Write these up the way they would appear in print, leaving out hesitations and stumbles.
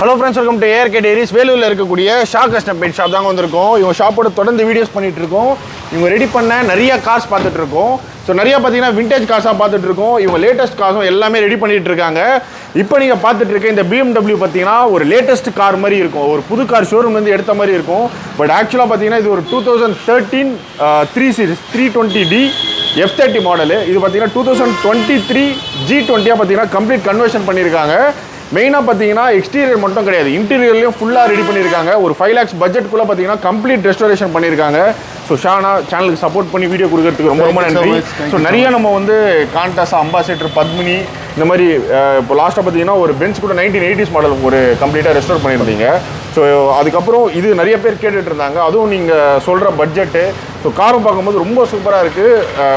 Hello friends, welcome to ARK Diaries. வேலூர்ல இருக்கக்கூடிய Shah custom paint shop தாங்க வந்திருக்கோம். இவங்க ஷாப்போட தொடர்ந்து வீடியோஸ் பண்ணிட்டு இருக்கோம். இவங்க ரெடி பண்ண நிறைய கார்ஸ் பார்த்துட்டு இருக்கோம். ஸோ நிறைய பார்த்தீங்கன்னா விண்டேஜ் கார்ஸாக பார்த்துட்டு இருக்கோம். இவங்க லேட்டஸ்ட் கார்ஸும் எல்லாமே ரெடி பண்ணிட்டு இருக்காங்க. இப்போ நீங்கள் பார்த்துட்டு இருக்க இந்த BMW பார்த்தீங்கன்னா ஒரு லேட்டஸ்ட் கார் மாதிரி இருக்கும். ஒரு புது கார் ஷோரூம்லேருந்து எடுத்த மாதிரி இருக்கும். பட் ஆக்சுவலாக பார்த்தீங்கன்னா இது ஒரு 2013 3 சீரிஸ் 320D F30 மாடலு. இது பார்த்தீங்கன்னா 2023 G20 பார்த்தீங்கன்னா கம்ப்ளீட் கன்வர்ஷன் பண்ணியிருக்காங்க. மெயினாக பார்த்தீங்கன்னா எக்ஸ்டீரியர் மட்டும் கிடையாது, இன்டீரியர்லையும் ஃபுல்லாக ரெடி பண்ணியிருக்காங்க. ஒரு 5 lakhs பட்ஜெட்குள்ளே பார்த்தீங்கன்னா கம்ப்ளீட் ரெஸ்டோரேஷன் பண்ணியிருக்காங்க. ஸோ ஷானா சேனலுக்கு சப்போர்ட் பண்ணி வீடியோ கொடுக்கறதுக்கு ரொம்ப ரொம்ப நன்றி. ஸோ நிறைய நம்ம வந்து கான்டாஸ், அம்பாசேடர், பத்மினி இந்த மாதிரி இப்போ லாஸ்ட்டாக பார்த்தீங்கன்னா ஒரு பென்ஸ் கூட 1980s மாடல் ஒரு கம்ப்ளீட்டாக ரெஸ்டோர் பண்ணியிருந்தீங்க. ஸோ அதுக்கப்புறம் இது நிறைய பேர் கேட்டுட்டு இருந்தாங்க. அதுவும் நீங்கள் சொல்கிற பட்ஜெட்டு ஸோ காரும் பார்க்கும்போது ரொம்ப சூப்பராக இருக்குது.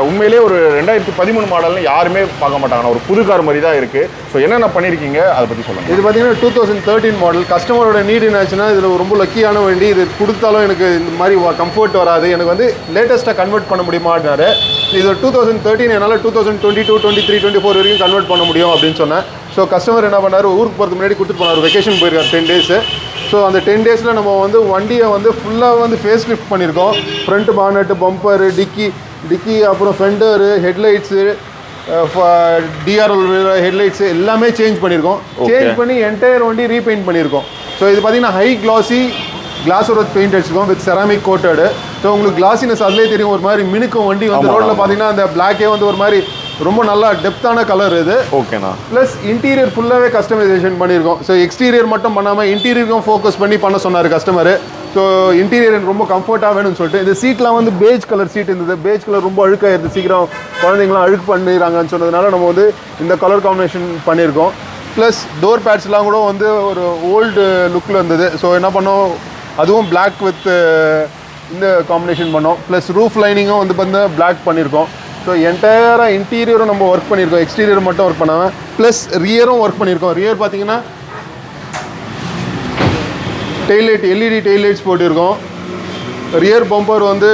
உண்மையிலே ஒரு 2013 மாடல்னு யாருமே பார்க்க மாட்டாங்க, ஒரு புது கார் மாதிரி தான் இருக்குது. ஸோ என்னென்ன பண்ணியிருக்கீங்க அதை பற்றி சொல்லுங்கள். இது பார்த்தீங்கன்னா 2013 மாடல். கஸ்டமரோட நீட் என்னாச்சுன்னா இதில் ரொம்ப லக்கியான வண்டி. இது கொடுத்தாலும் எனக்கு இந்த மாதிரி கம்ஃபர்ட் வராது, எனக்கு வந்து லேட்டஸ்ட்டாக கன்வெர்ட் பண்ண முடியுமான்னாரு. இது 2013 என்னால் 2022, 23, 24 வரைக்கும் கன்வெர்ட் பண்ண முடியும் அப்படின்னு சொன்னேன். ஸோ கஸ்டமர் என்ன பண்ணார், ஊருக்கு போகிறதுக்கு முன்னாடி கொடுத்துட்டு போனார். வெக்கேஷன் போயிருக்கார் 10 days. ஸோ அந்த 10 days நம்ம வந்து வண்டியை வந்து ஃபுல்லாக வந்து ஃபேஸ் லிஃப்ட் பண்ணியிருக்கோம். ஃப்ரண்ட் பானட்டு, பம்பரு, டிக்கி அப்புறம் ஃபெண்டரு, ஹெட்லைட்ஸு, டிஆர்எல் ஹெட்லைட்ஸு எல்லாமே சேஞ்ச் பண்ணியிருக்கோம். சேஞ்ச் பண்ணி என்டையர் வண்டி ரீபெயிண்ட் பண்ணியிருக்கோம். ஸோ இது பார்த்தீங்கன்னா high classy glass work paint அடிச்சிருக்கோம் வித் செராமிக் கோட்டடு. ஸோ உங்களுக்கு கிளாசினஸ் அதிலே தெரியும், ஒரு மாதிரி மினுக்கும் வண்டி வந்து ரோட்டில் பார்த்தீங்கன்னா அந்த பிளாக்கே வந்து ஒரு மாதிரி ரொம்ப நல்லா டெப்த்தான கலர் இது. ஓகேண்ணா. ப்ளஸ் இன்டீரியர் ஃபுல்லாகவே கஸ்டமைசேஷன் பண்ணியிருக்கோம். ஸோ எக்ஸ்டீரியர் மட்டும் பண்ணாமல் இன்டீரியருக்கும் ஃபோக்கஸ் பண்ணி பண்ண சொன்னார் கஸ்டமர். ஸோ இன்டீரியர் எனக்கு ரொம்ப கம்ஃபர்ட்டாக வேணும்னு சொல்லிட்டு இந்த சீட்லாம் வந்து பேஜ் கலர் சீட் இருந்தது. பேஜ் கலர் ரொம்ப அழுக்காயிருது, சீக்கிரம் குழந்தைங்களாம் அழுக்கு பண்ணிடுறாங்கன்னு சொன்னதுனால நம்ம வந்து இந்த கலர் காம்பினேஷன் பண்ணியிருக்கோம். ப்ளஸ் டோர் பேட்ஸ்லாம் கூட வந்து ஒரு ஓல்டு லுக்கில் இருந்தது. ஸோ என்ன பண்ணோம், அதுவும் பிளாக் வித் இந்த காம்பினேஷன் பண்ணோம். ப்ளஸ் ரூஃப் லைனிங்கும் வந்து பார்த்தீங்கன்னா பிளாக் பண்ணியிருக்கோம். ஸோ என்டையராக இன்டீரியரும் நம்ம ஒர்க் பண்ணியிருக்கோம், எக்ஸ்டீரியர் மட்டும் ஒர்க் பண்ணாமல். ப்ளஸ் ரியரும் ஒர்க் பண்ணியிருக்கோம். ரியர் பார்த்தீங்கன்னா டெய்லைட், எல்இடி டெய்லைட்ஸ் போட்டிருக்கோம். ரியர் பம்பர் வந்து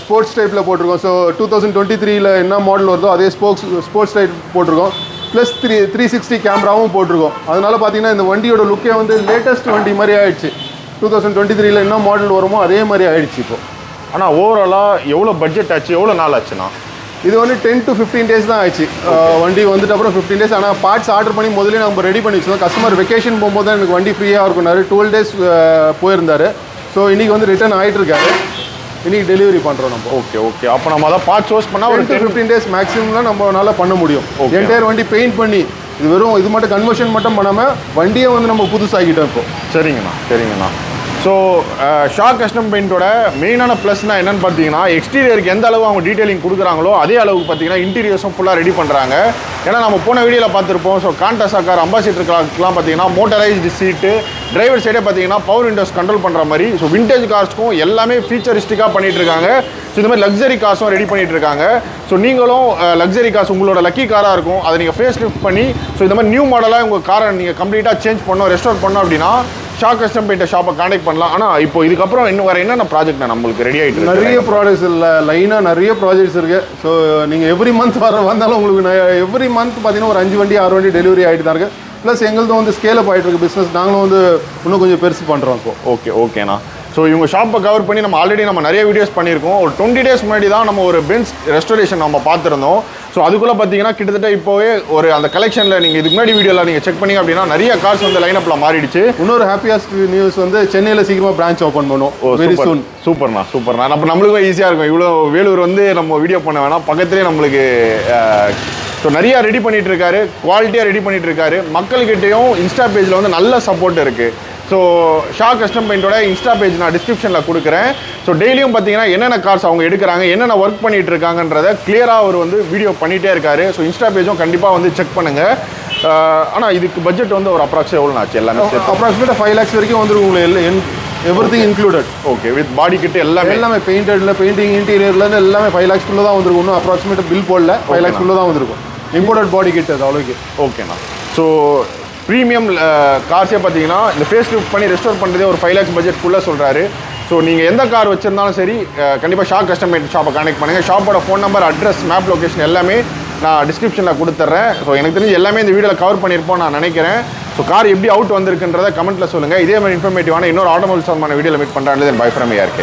ஸ்போர்ட்ஸ் டைப்பில் போட்டிருக்கோம். ஸோ 2023 என்ன மாடல் வருதோ அதே ஸ்போர்ட்ஸ் டைப் போட்டிருக்கோம். ப்ளஸ் 360 கேமராவும் போட்டிருக்கோம். அதனால் பார்த்தீங்கன்னா இந்த வண்டியோட லுக்கே வந்து லேட்டஸ்ட் வண்டி மாதிரி ஆகிடுச்சு. 2023 என்ன மாடல் வருமோ அதே மாதிரி ஆகிடுச்சு இப்போ. ஆனால் ஓவராலாக எவ்வளோ பட்ஜெட் ஆச்சு, எவ்வளோ நாள் ஆச்சுண்ணா? இது வந்து 10 to 15 days தான் ஆயிடுச்சு. வண்டி வந்துட்டு அப்புறம் 15 days. ஆனால் பார்ட்ஸ் ஆர்டர் பண்ணி முதல்ல நம்ம ரெடி பண்ணி வச்சுருந்தோம். கஸ்டமர் வெக்கேஷன் போகும்போது தான் எனக்கு வண்டி ஃப்ரீயாக இருக்குனாரு. 12 days போயிருந்தார். ஸோ இன்றைக்கி வந்து ரிட்டர்ன் ஆகிட்டு இருக்காரு. இன்றைக்கி டெலிவரி பண்ணுறோம் நம்ம. ஓகே. அப்போ நம்ம அதை பார்ட் சோர்ஸ் பண்ணால் ஒரு 10 to 15 days மேக்ஸிமம்லாம் நம்மளால பண்ண முடியும். என்டையர் வண்டி பெயிண்ட் பண்ணி இது வெறும் இது மட்டும் கன்வர்ஷன் மட்டும் பண்ணாமல் வண்டியை வந்து நம்ம புதுசாகிட்டோம் இப்போ. சரிங்கண்ணா. ஸோ ஷா கஸ்டம் பெயிண்டோட மெயினான ப்ளஸ்னால் என்னென்னு பார்த்தீங்கன்னா எக்ஸ்டீரியருக்கு எந்த அளவு அவங்க டீட்டெயிலிங் கொடுக்குறாங்களோ அதே அளவுக்கு பார்த்தீங்கன்னா இன்டீரியர்ஸும் ஃபுல்லாக ரெடி பண்ணுறாங்க. ஏன்னா நம்ம போன வீடியோவில் பார்த்துருப்போம். ஸோ கான்டாஸ் கார், அம்பாசிடர் கார்ஸ்லாம் பார்த்தீங்கன்னா மோட்டரைஸ்டு சீட்டு, டிரைவர் சைடே பார்த்தீங்கன்னா பவர் விண்டோஸ் கண்ட்ரோல் பண்ணுற மாதிரி. ஸோ விண்டேஜ் கார்ஸ்க்கும் எல்லாமே ஃபீச்சரிஸ்டிக்காக பண்ணிகிட்டு இருக்காங்க. ஸோ இந்த மாதிரி லக்ஸரி கார்ஸும் ரெடி பண்ணிகிட்டு இருக்காங்க. ஸோ நீங்களும் லக்ஸரி கார்ஸ் உங்களோட லக்கி காராக இருக்கும், அதை நீங்கள் ஃபேஸ் லிஃப்ட் பண்ணி ஸோ இந்த மாதிரி நியூ மாடலாக உங்கள் காரை நீங்கள் கம்ப்ளீட்டாக சேஞ்ச் பண்ணோம், ரெஸ்டோர் பண்ணோம் அப்படின்னா ஷா கஸ்டம் பெயிண்ட் ஷாப்பை கான்டாக்ட் பண்ணலாம். ஆனால் இப்போ இதுக்கப்புறம் இன்னும் வேறு என்னென்ன ப்ராஜெக்ட் நம்மளுக்கு ரெடி ஆகிட்டு நிறைய ப்ராடக்ட்ஸ் இல்லை, லைனாக நிறைய ப்ராஜெக்ட்ஸ் இருக்குது. ஸோ நீங்கள் எவ்ரி மந்த் வந்தாலும் உங்களுக்கு எவ்ரி மந்த் பார்த்தீங்கன்னா ஒரு 5 வண்டி 6 வண்டி டெலிவரி ஆகிட்டு தான் இருக்குது. ப்ளஸ் எங்களுக்கும் வந்து ஸ்கேலப் ஆகிட்டு இருக்குது பிஸ்னஸ். நாங்களும் வந்து இன்னும் கொஞ்சம் பெருசு பண்ணுறோம் இப்போ. ஓகேண்ணா. ஸோ இவங்க ஷாப்பை கவர் பண்ணி நம்ம ஆல்ரெடி நிறைய வீடியோஸ் பண்ணியிருக்கோம். ஒரு 20 days முன்னாடி தான் நம்ம ஒரு பென்ஸ் ரெஸ்டோரேஷன் நம்ம பார்த்துருந்தோம். ஸோ அதுக்குள்ளே பார்த்தீங்கன்னா கிட்டத்தட்ட இப்போவே ஒரு அந்த கலெக்ஷனில் நீங்கள் இதுக்கு முன்னாடி வீடியோவில் நீங்கள் செக் பண்ணிங்க அப்படின்னா நிறைய கார்ஸ் வந்து லைனப்பில் மாறிடுச்சு. இன்னொரு ஹாப்பியஸ்ட் நியூஸ் வந்து சென்னையில் சீக்கிரமாக பிரான்ச் ஓப்பன் பண்ணுவோம். Very soon. சூப்பர்ண்ணா. அப்போ நம்மளுக்கும் ஈஸியாக இருக்கும். இவ்வளோ வேலூர் வந்து நம்ம வீடியோ பண்ண வேணாம், பக்கத்துலேயே நம்மளுக்கு. ஸோ நிறையா ரெடி பண்ணிகிட்டு இருக்காரு, குவாலிட்டியாக ரெடி பண்ணிகிட்டு இருக்காரு. மக்கள்கிட்டையும் இன்ஸ்டா பேஜில் வந்து நல்ல சப்போர்ட் இருக்குது. ஸோ ஷா கஸ்டம் பெயிண்டோட இன்ஸ்டா பேஜ் நான் டிஸ்கிரிப்ஷனில் கொடுக்குறேன். ஸோ டெய்லியும் பார்த்தீங்கன்னா என்னென்ன கார்ஸ் அவங்க எடுக்கிறாங்க, என்னென்ன ஒர்க் பண்ணிகிட்டு இருக்காங்கன்றதை கிளியராக அவர் வந்து வீடியோ பண்ணிகிட்டே இருக்காரு. ஸோ இன்ஸ்டா பேஜும் கண்டிப்பாக வந்து செக் பண்ணுங்கள். ஆனால் இதுக்கு பட்ஜெட் வந்து ஒரு அப்ராக்சிமேட் எவ்வளோ ஆச்சு? எல்லாமே அப்ராக்சிமேட்டாக 5 lakhs வரைக்கும் வந்துடும் உங்களுக்கு, everything included. Okay, with body kit எல்லாமே பெயிண்டடில், பெயிண்டிங், இன்டீரியர்லேருந்து எல்லாமே 5 lakhs தான் வந்துருக்கும். இன்னும் அப்ராக்சிமேட்டாக பில் போடல, 5 lakhs தான் வந்துருக்கும். இம்போர்ட்டட் பாடி கிட் அது அவ்வளோக்கு. ஓகேண்ணா. ஸோ ப்ரீமியம் கார்ஸே பார்த்தீங்கன்னா இந்த ஃபேஸ் லிஃப்ட் பண்ணி ரெஸ்டோர் பண்ணுறதே ஒரு 5 lakhs பட்ஜெட்குள்ளே சொல்கிறாரு. ஸோ நீங்கள் எந்த கார் வச்சுருந்தாலும் சரி கண்டிப்பாக ஷா கஸ்டம் பெயிண்ட் ஷாப்பை கான்டெக்ட் பண்ணுங்கள். ஷாப்போட phone number, address, map location எல்லாமே நான் டிஸ்கிரிப்ஷனில் கொடுத்துட்றேன். ஸோ எனக்கு தெரிஞ்சு எல்லாமே இந்த வீடியோவில் கவர் பண்ணியிருப்போம் நான் நினைக்கிறேன். ஸோ கார் எப்படி அவுட் வந்திருக்குன்றத கமெண்ட்டில் சொல்லுங்கள். இதே மாதிரி இன்ஃபர்மேட்டிவான இன்னொரு ஆட்டோமொபைல் சம்பந்தமான வீடியோவில் மீட் பண்ணுறாங்க. By from ARK.